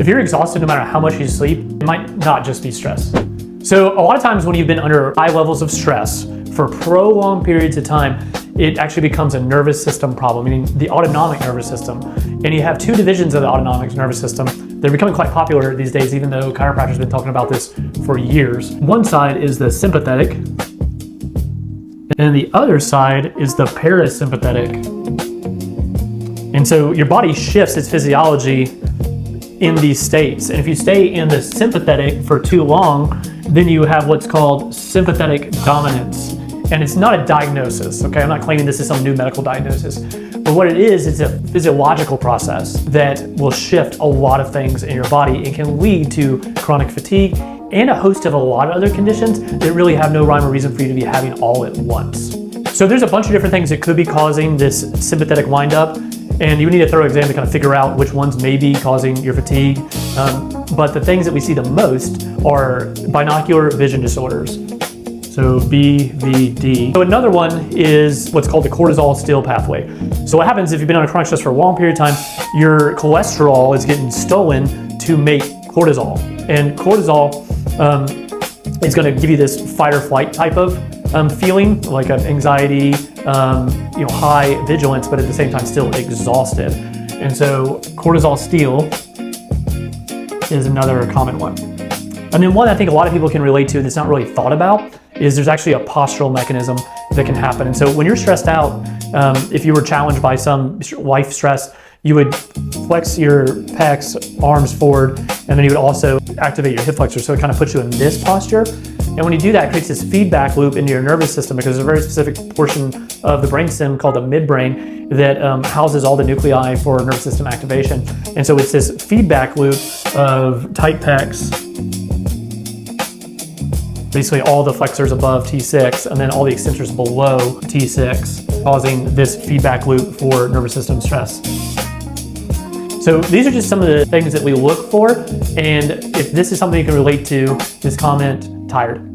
If you're exhausted no matter how much you sleep, it might not just be stress. So a lot of times when you've been under high levels of stress for prolonged periods of time, it actually becomes a nervous system problem, meaning the autonomic nervous system. And you have two divisions of the autonomic nervous system. They're becoming quite popular these days, even though chiropractors have been talking about this for years. One side is the sympathetic, and the other side is the parasympathetic. And so your body shifts its physiology in these states. And if you stay in the sympathetic for too long, then you have what's called sympathetic dominance. And it's not a diagnosis, okay? I'm not claiming this is some new medical diagnosis. But what it is, it's a physiological process that will shift a lot of things in your body. It can lead to chronic fatigue and a host of a lot of other conditions that really have no rhyme or reason for you to be having all at once. So there's a bunch of different things that could be causing this sympathetic windup, and you need a thorough exam to kind of figure out which ones may be causing your fatigue. But the things that we see the most are binocular vision disorders. So BVD. So another one is what's called the cortisol still pathway. So what happens if you've been on a chronic stress for a long period of time, your cholesterol is getting stolen to make cortisol. And cortisol is going to give you this fight or flight type of feeling, like an anxiety, high vigilance, but at the same time still exhausted. And so cortisol steal is another common one. And then one I think a lot of people can relate to that's not really thought about is there's actually a postural mechanism that can happen. And so when you're stressed out, if you were challenged by some life stress, you would flex your pecs, arms forward, and then you would also activate your hip flexors. So it kind of puts you in this posture. And when you do that, it creates this feedback loop into your nervous system because there's a very specific portion of the brainstem called the midbrain that houses all the nuclei for nervous system activation. And so it's this feedback loop of tight pecs, basically all the flexors above T6 and then all the extensors below T6, causing this feedback loop for nervous system stress. So these are just some of the things that we look for, and if this is something you can relate to, just comment tired.